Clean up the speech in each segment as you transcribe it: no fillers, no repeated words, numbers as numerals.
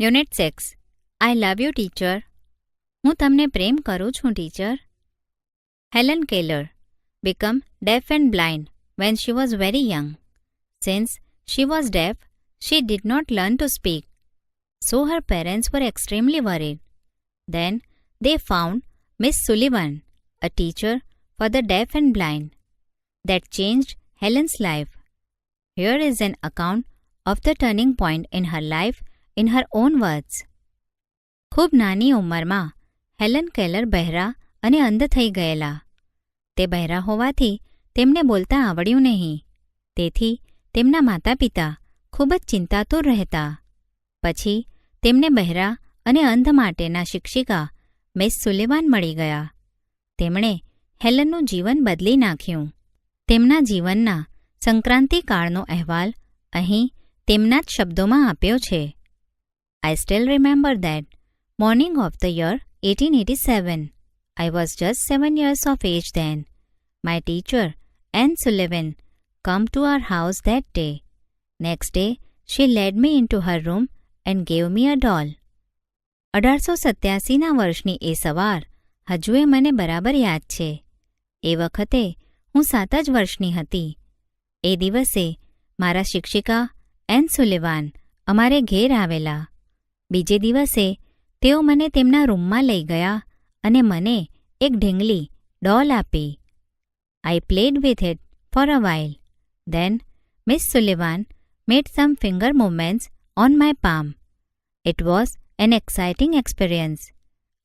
Unit 6 I love you teacher. હું તમને પ્રેમ કરું છું teacher. Helen Keller became deaf and blind when she was very young. Since she was deaf, she did not learn to speak. So her parents were extremely worried. Then they found Miss Sullivan, a teacher for the deaf and blind. That changed Helen's life. Here is an account of the turning point in her life in her own words. ખૂબ નાની ઉંમરમાં Helen Keller બહેરા અને અંધ થઈ ગયેલા. તે બહેરા હોવાથી તેમને બોલતા આવડ્યું નહીં. તેથી તેમના માતા પિતા ખૂબ જ ચિંતાતુર રહેતા. પછી તેમને બહેરા અને અંધ માટેના શિક્ષિકા મિસ સુલેવાન મળી ગયા. તેમણે હેલનનું જીવન બદલી નાખ્યું. તેમના જીવનના સંક્રાંતિકાળનો અહેવાલ અહીં તેમના જ શબ્દોમાં આપ્યો છે. I still remember that morning of the year 1887. I was just 7 years of age then. My teacher, Anne Sullivan, come to our house that day. Next day, she led me into her room and gave me a doll. 1887ના વર્ષની એ સવાર હજુએ મને બરાબર યાદ છે. એ વખતે હું 7 જ વર્ષની હતી. એ દિવસે મારા શિક્ષિકા એન સુલેવાન અમારે ઘેર આવેલા. બીજે દિવસે તેઓ મને તેમના રૂમમાં લઈ ગયા અને મને એક ઢીંગલી ડોલ આપી. I played with it for a while. Then Miss Sullivan made some finger movements on my palm. It was an exciting experience.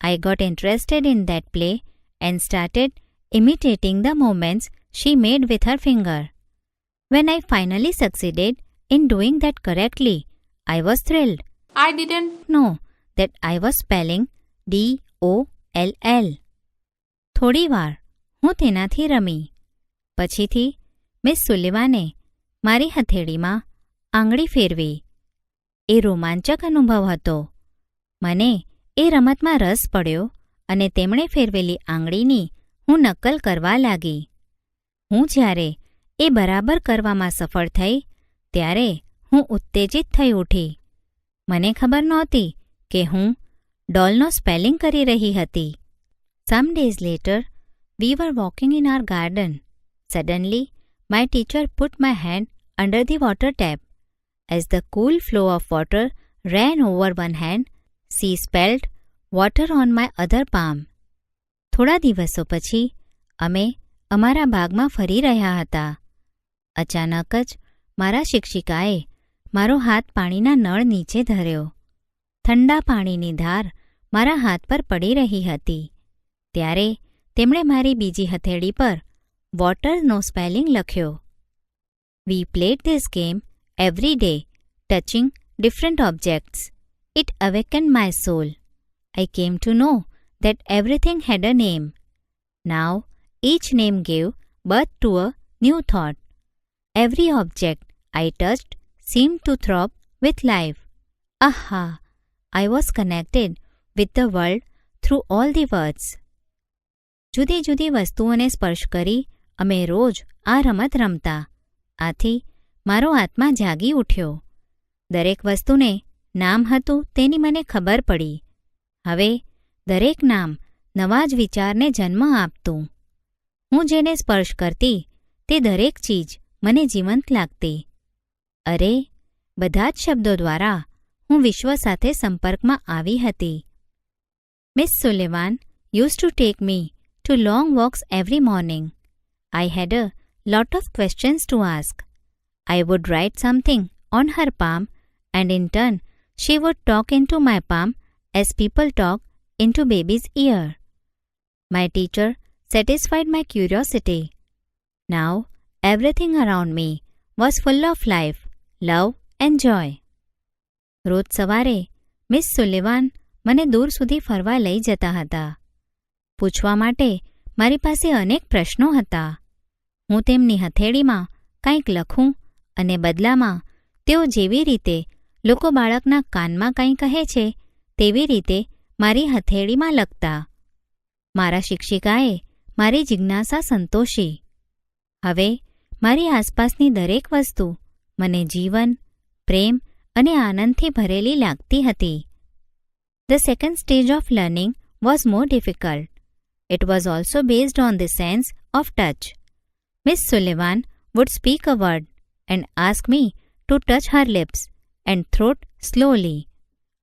I got interested in that play and started imitating the movements she made with her finger. When I finally succeeded in doing that correctly, I was thrilled. I didn't know that I was spelling DOLL. થોડી વાર હું તેનાથી રમી. પછીથી miss સુલેવાને મારી હથેળીમાં આંગળી ફેરવી. એ રોમાંચક અનુભવ હતો. મને એ રમતમાં રસ પડ્યો અને તેમણે ફેરવેલી આંગળીની હું નકલ કરવા લાગી. હું જ્યારે એ બરાબર કરવામાં સફળ થઈ ત્યારે હું ઉત્તેજિત થઈ ઉઠી. મને ખબર નહોતી કે હું ડોલનો સ્પેલિંગ કરી રહી હતી. Some days later, we were walking in our garden. Suddenly, my teacher put my hand under the water tap. As the cool flow of water ran over one hand, she spelled water on my other palm. થોડા દિવસો પછી અમે અમારા બાગમાં ફરી રહ્યા હતા. અચાનક જ મારા શિક્ષિકાએ મારો હાથ પાણીના નળ નીચે ધર્યો. ઠંડા પાણીની ધાર મારા હાથ પર પડી રહી હતી. ત્યારે તેમણે મારી બીજી હથેળી પર વોટરનો સ્પેલિંગ લખ્યો. We played this game every day, touching different objects. It awakened my soul. I came to know that everything had a name. Now, each name gave birth to a new thought. Every object I touched seemed to throb with life. Aha! I was connected with the world through all the words. જુદી જુદી વસ્તુઓને સ્પર્શ કરી અમે રોજ આ રમત રમતા. આથી મારો આત્મા જાગી ઉઠ્યો. દરેક વસ્તુને નામ હતું તેની મને ખબર પડી. હવે દરેક નામ નવા જ વિચારને જન્મ આપતું. હું જેને સ્પર્શ કરતી તે દરેક ચીજ મને જીવંત લાગતી. અરે, બધા જ શબ્દો દ્વારા હું વિશ્વ સાથે સંપર્કમાં આવી હતી. Miss સુલેવાન used to take me to long walks every morning. I had a lot of questions to ask. I would write something on her palm and in turn she would talk into my palm as people talk into baby's ear. My teacher satisfied my curiosity. Now everything around me was full of life, love and joy. રોજ સવારે miss સુલેવાન મને દૂર સુધી ફરવા લઈ જતા હતા. પૂછવા માટે મારી પાસે અનેક પ્રશ્નો હતા. હું તેમની હથેળીમાં કંઈક લખું અને બદલામાં તેઓ જેવી રીતે લોકો બાળકના કાનમાં કંઈ કહે છે તેવી રીતે મારી હથેળીમાં લખતા. મારા શિક્ષિકાએ મારી જિજ્ઞાસા સંતોષી. હવે મારી આસપાસની દરેક વસ્તુ મને જીવન, પ્રેમ અને આનંદથી ભરેલી લાગતી હતી. The second stage of learning was more difficult. It was also based on the sense of touch. Miss Sullivan would speak a word and ask me to touch her lips and throat slowly.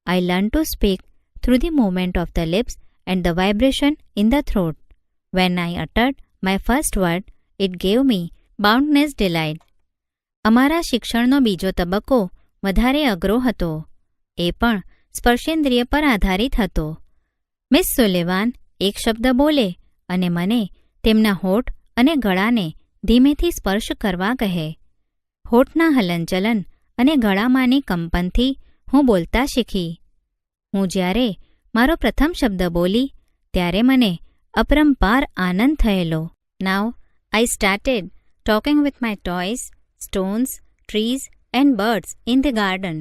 I learned to speak through the movement of the lips and the vibration in the throat. When I uttered my first word, it gave me boundless delight. અમારા શિક્ષણનો બીજો તબક્કો વધારે અઘરો હતો. એ પણ સ્પર્શેન્દ્રિય પર આધારિત હતો. મિસ સુલેવાન એક શબ્દ બોલે અને મને તેમના હોઠ અને ગળાને ધીમેથી સ્પર્શ કરવા કહે. હોઠના હલનચલન અને ગળામાંની કંપનથી હું બોલતા શીખી. હું જ્યારે મારો પ્રથમ શબ્દ બોલી ત્યારે મને અપરંપાર આનંદ થયેલો. Now I started talking with my toys, stones, trees and birds in the garden.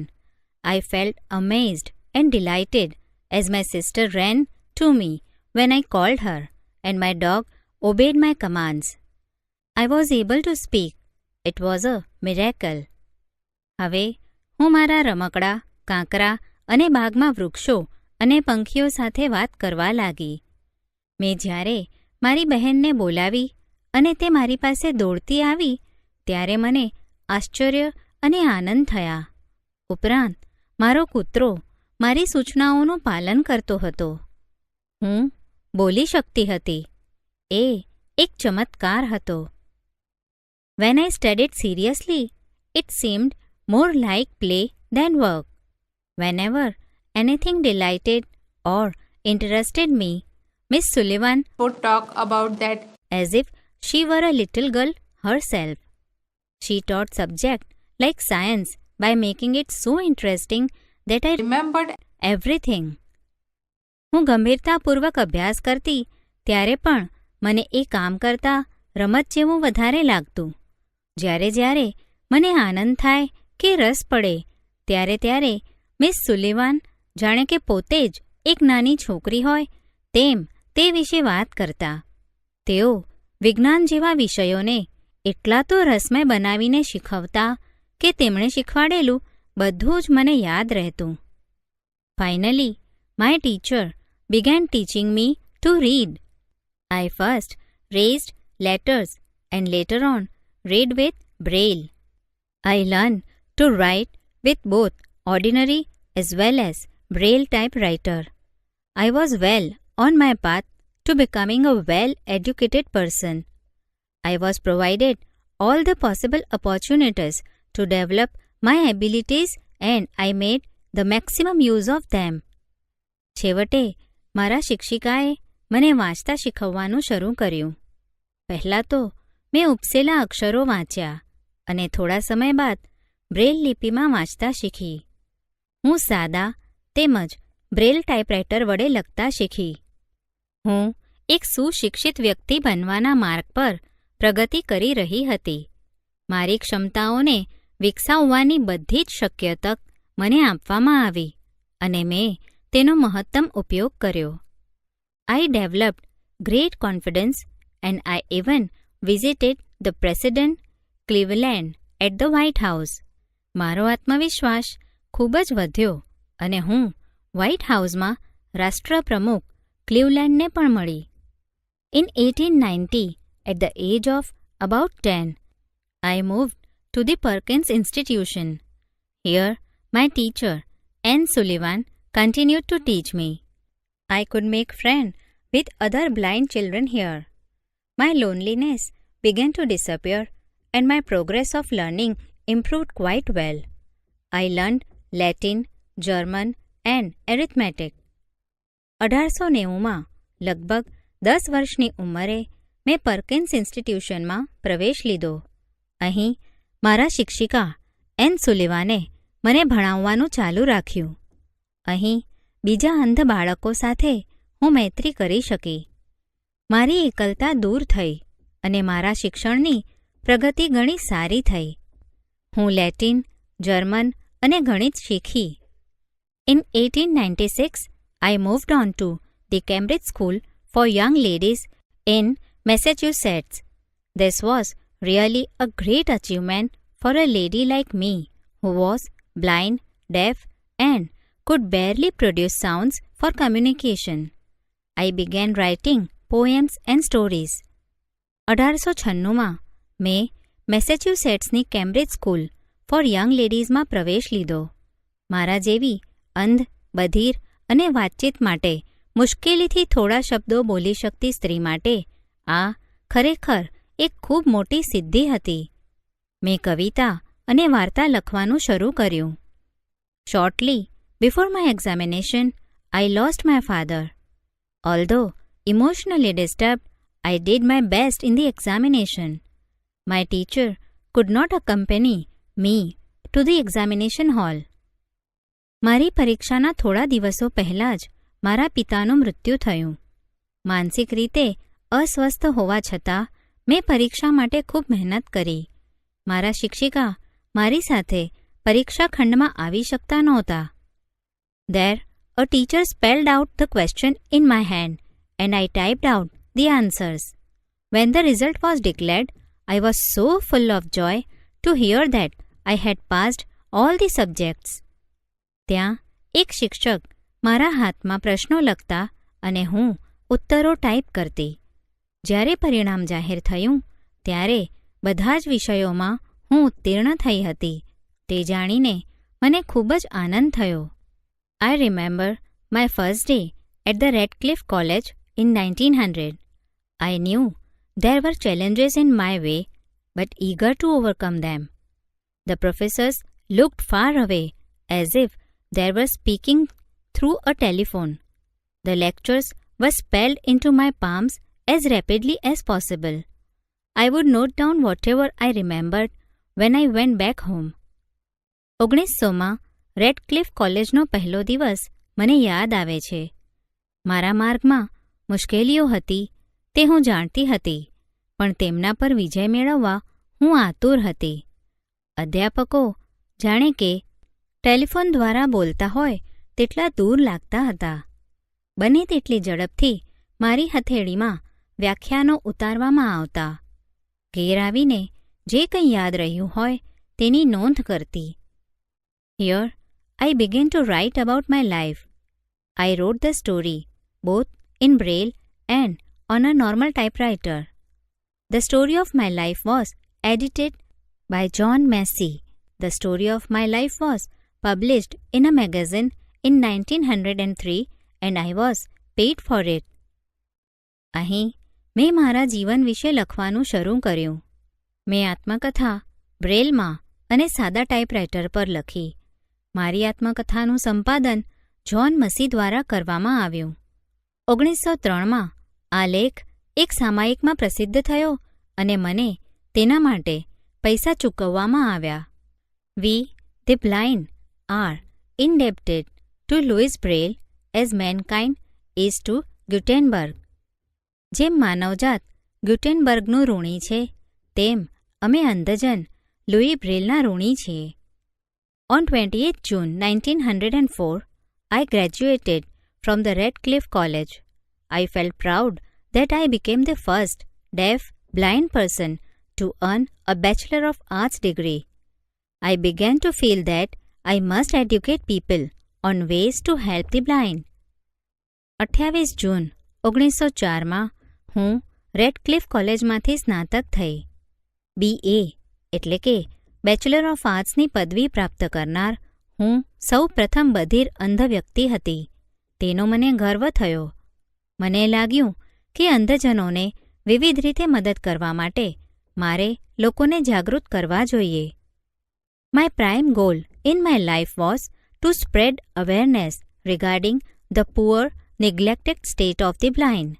I felt amazed and delighted as my sister ran to me when I called her and my dog obeyed my commands. I was able to speak. It was a miracle. હવે હું મારા રમકડા, કાંકરા અને બાગમાં વૃક્ષો અને પંખીઓ સાથે વાત કરવા લાગી. મેં જ્યારે મારી બહેનને બોલાવી અને તે મારી પાસે દોડતી આવી ત્યારે મને આશ્ચર્ય અને આનંદ થયા. ઉપરાંત મારો કૂતરો મારી સૂચનાઓનું પાલન કરતો હતો. હું બોલી શકતી હતી. એ એક ચમત્કાર હતો. When I studied seriously, it seemed more like play than work. Whenever anything delighted or interested me, Miss Sullivan would talk about that as if she were a little girl herself. She taught subjects like science by making it so interesting that I remembered everything. હું ગંભીરતાપૂર્વક અભ્યાસ કરતી ત્યારે પણ મને એ કામ કરતા રમત જેવું વધારે લાગતું. જ્યારે મને આનંદ થાય કે રસ પડે ત્યારે મિસ સુલિવાન જાણે કે પોતે જ એક નાની છોકરી હોય તેમ તે વિશે વાત કરતા. તેઓ વિજ્ઞાન જેવા વિષયોને એટલા તો રસમય બનાવીને શીખવતા કે તેમણે શીખવાડેલું બધું જ મને યાદ રહેતું. Finally, my teacher began teaching me to read. I first raised letters and later on read with Braille. I learned to write with both ordinary as well as Braille typewriter. I was well on my path to becoming a well-educated person. I was provided all the possible opportunities to develop my abilities and I made the maximum use of them. છેવટે મારા શિક્ષિકાએ મને વાંચતા શીખવવાનું શરૂ કર્યું. પહેલાં તો મેં ઉપસેલા અક્ષરો વાંચ્યા અને થોડા સમય બાદ બ્રેલ લિપિમાં વાંચતા શીખી. હું સાદા તેમજ બ્રેલ ટાઈપરાઇટર વડે લખતા શીખી. હું એક સુશિક્ષિત વ્યક્તિ બનવાના માર્ગ પર પ્રગતિ કરી રહી હતી. મારી ક્ષમતાઓને વિકસાવવાની બધી જ શક્ય તક મને આપવામાં આવી અને મેં તેનો મહત્તમ ઉપયોગ કર્યો. I developed great confidence and I even visited the President Cleveland at the White House. મારો આત્મવિશ્વાસ ખૂબ જ વધ્યો અને હું વ્હાઇટ હાઉસમાં રાષ્ટ્રપ્રમુખ ક્લીવલેન્ડને પણ મળી. In 1890, at the age of about 10, I moved to the Perkins Institution. Here, my teacher, Anne Sullivan, continued to teach me. I could make friends with other blind children here. My loneliness began to disappear and my progress of learning improved quite well. I learned Latin, German and arithmetic. 1890માં લગભગ 10 વર્ષની ઉંમરે મેં પર્કિન્સ ઇન્સ્ટિટ્યુશનમાં પ્રવેશ લીધો. અહીં મારા શિક્ષિકા N સુલિવાને મને ભણાવવાનું ચાલુ રાખ્યું. અહીં બીજા અંધ બાળકો સાથે હું મૈત્રી કરી શકી. મારી એકલતા દૂર થઈ અને મારા શિક્ષણની પ્રગતિ ઘણી સારી થઈ. હું લેટિન, જર્મન અને ગણિત શીખી. In 1896, I moved on to the Cambridge School for Young Ladies in Massachusetts. This was really a great achievement for a lady like me who was blind, deaf, and could barely produce sounds for communication. I began writing poems and stories. 1896માં મેં મેસેચ્યુસેટ્સની Cambridge school four young લેડીઝમાં પ્રવેશ લીધો. મારા જેવી અંધ, બધિર અને વાતચીત માટે મુશ્કેલીથી થોડા શબ્દો બોલી શકતી સ્ત્રી માટે આ ખરેખર એક ખૂબ મોટી સિદ્ધિ હતી. મેં કવિતા અને વાર્તા લખવાનું શરૂ કર્યું. Shortly before my examination I lost my father. Although emotionally disturbed, I did my best in the examination. My teacher could not accompany me to the examination hall. મારી પરીક્ષાના થોડા દિવસો પહેલાં જ મારા પિતાનું મૃત્યુ થયું. માનસિક રીતે અસ્વસ્થ હોવા છતાં મેં પરીક્ષા માટે ખૂબ મહેનત કરી. મારા શિક્ષિકા મારી સાથે પરીક્ષા ખંડમાં આવી શકતા નહોતા. There, a teacher spelled out the question in my hand and I typed out the answers. When the result was declared, I was so full of joy to hear that I had passed all the subjects. ત્યાં એક શિક્ષક મારા હાથમાં પ્રશ્નો લખતા અને હું ઉત્તરો type કરતી. જ્યારે પરિણામ જાહેર થયું ત્યારે બધા જ વિષયોમાં હું ઉત્તીર્ણ થઈ હતી. તે જાણીને મને ખૂબ જ આનંદ થયો. I remember my first day at the Radcliffe College in 1900. I knew there were challenges in my way, but eager to overcome them. The professors looked far away, as if they were speaking through a telephone. The lectures were spelled into my palms as rapidly as possible. I would note down whatever I remembered when I went back home. 1900માં Radcliffe કોલેજનો પહેલો દિવસ મને યાદ આવે છે. મારા માર્ગમાં મુશ્કેલીઓ હતી તે હું જાણતી હતી, પણ તેમના પર વિજય મેળવવા હું આતુર હતી. અધ્યાપકો જાણે કે ટેલિફોન દ્વારા બોલતા હોય તેટલા દૂર લાગતા હતા. બને તેટલી ઝડપથી મારી હથેળીમાં વ્યાખ્યાનો ઉતારવામાં આવતા. ઘેર આવીને જે કંઈ યાદ રહ્યું હોય તેની નોંધ કરતી. Here, I began to write about my life. I wrote the story, both in Braille and on a normal typewriter. The story of my life was edited by John Massey. The story of my life was published in a magazine in 1903 and I was paid for it. અહીં મેં મારા જીવન વિશે લખવાનું શરૂ કર્યું. મેં આત્મકથા બ્રેલમાં અને સાદા ટાઈપરાઇટર પર લખી. મારી આત્મકથાનું સંપાદન જ્હોન મસી દ્વારા કરવામાં આવ્યું. 1903માં આ લેખ એક સામાયિકમાં પ્રસિદ્ધ થયો અને મને તેના માટે પૈસા ચૂકવવામાં આવ્યા. We, the blind, are indebted to Louis Braille as mankind is to Gutenberg. જેમ માનવજાત ગ્યુટેનબર્ગનું ઋણી છે, તેમ અમે અંધજન લુઈ બ્રેલના ઋણી છીએ. On 28 June 1904, I graduated from the Radcliffe College. I felt proud that I became the first deaf, blind person to earn a Bachelor of Arts degree. I began to feel that I must educate people on ways to help the blind. 28 જૂન 1904માં હું Radcliffe કોલેજમાંથી સ્નાતક થઈ. BA એટલે કે bachelor of આર્ટ્સની પદવી પ્રાપ્ત કરનાર હું સૌ પ્રથમ બધિર અંધ વ્યક્તિ હતી. તેનો મને ગર્વ થયો. મને લાગ્યું કે અંધજનોને વિવિધ રીતે મદદ કરવા માટે મારે લોકોને જાગૃત કરવા જોઈએ. My prime goal in my life was to spread awareness regarding the poor, neglected state of the blind.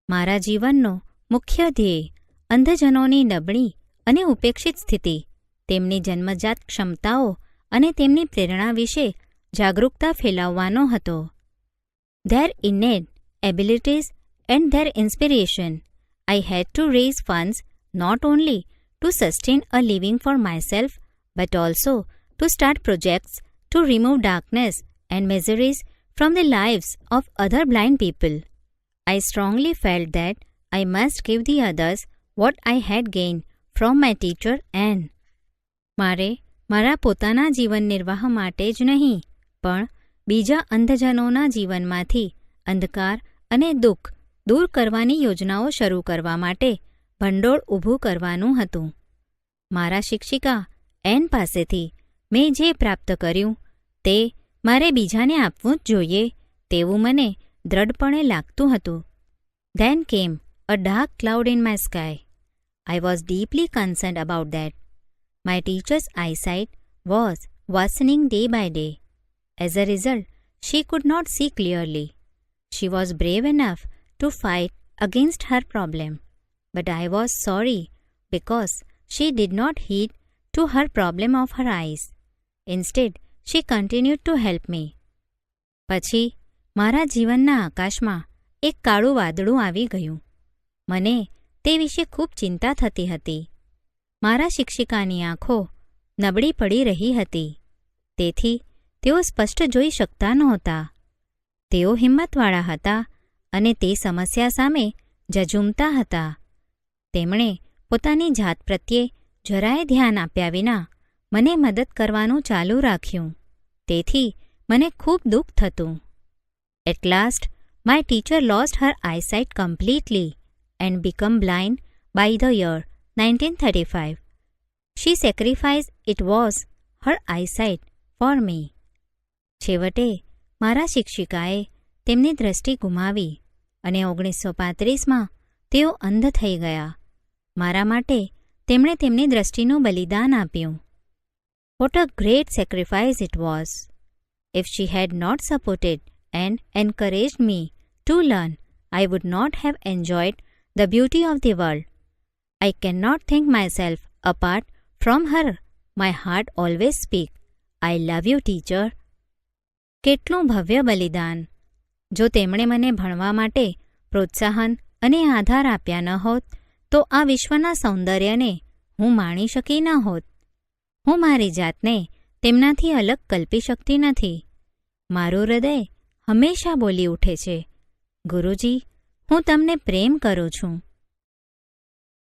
મારા જીવનનો મુખ્ય ધ્યેય અંધજનોની નબળી અને ઉપેક્ષિત સ્થિતિ, તેમની જન્મજાત ક્ષમતાઓ અને તેમની પ્રેરણા વિશે જાગૃતતા ફેલાવવાનો હતો. Their innate abilities and their inspiration. I had to raise funds not only to sustain a living for myself but also to start projects to remove darkness and miseries from the lives of other blind people. I strongly felt that I must give the others what I had gained from my teacher and મારે મારા પોતાના જીવન નિર્વાહ માટે જ નહીં, પણ બીજા અંધજનોના જીવનમાંથી અંધકાર અને દુઃખ દૂર કરવાની યોજનાઓ શરૂ કરવા માટે ભંડોળ ઊભું કરવાનું હતું. મારા શિક્ષિકા એન પાસેથી મેં જે પ્રાપ્ત કર્યું તે મારે બીજાને આપવું જ જોઈએ તેવું મને દ્રઢપણે લાગતું હતું. Then came a dark cloud in my sky. I was deeply concerned about that. My teacher's eyesight was worsening day by day. As a result, she could not see clearly. She was brave enough to fight against her problem, but I was sorry because she did not heed to her problem of her eyes. Instead, she continued to help me. પછી મારા જીવનના આકાશમાં એક કાળું વાદળું આવી ગયું. મને તે વિશે ખૂબ ચિંતા થતી હતી. મારા શિક્ષિકાની આંખો નબળી પડી રહી હતી, તેથી તેઓ સ્પષ્ટ જોઈ શકતા નહોતા. તેઓ હિંમતવાળા હતા અને તે સમસ્યા સામે ઝઝૂમતા હતા. તેમણે પોતાની જાત પ્રત્યે જરાય ધ્યાન આપ્યા વિના મને મદદ કરવાનું ચાલુ રાખ્યું. તેથી મને ખૂબ દુઃખ થતું. At last, my teacher lost her eyesight completely and became blind by the year 1935. She sacrificed it was her eyesight for me. છેવટે મારા શિક્ષિકાએ તેમની દ્રષ્ટિ ગુમાવી અને 1935માં તેઓ અંધ થઈ ગયા. મારા માટે તેમણે તેમની દ્રષ્ટિનું બલિદાન આપ્યું. What a great sacrifice it was! If she had not supported and encouraged me to learn, I would not have enjoyed the beauty of the world. I cannot think myself apart from her. My heart always speaks, I love you, teacher. કેટલું ભવ્ય બલિદાન! જો તેમણે મને ભણવા માટે પ્રોત્સાહન અને આધાર આપ્યા ન હોત તો આ વિશ્વના સૌંદર્યને હું માણી શકી ન હોત. હું મારી જાતને તેમનાથી અલગ કલ્પી શકતી નથી. મારું હૃદય હંમેશા બોલી ઉઠે છે, ગુરુજી, હું તમને પ્રેમ કરું છું.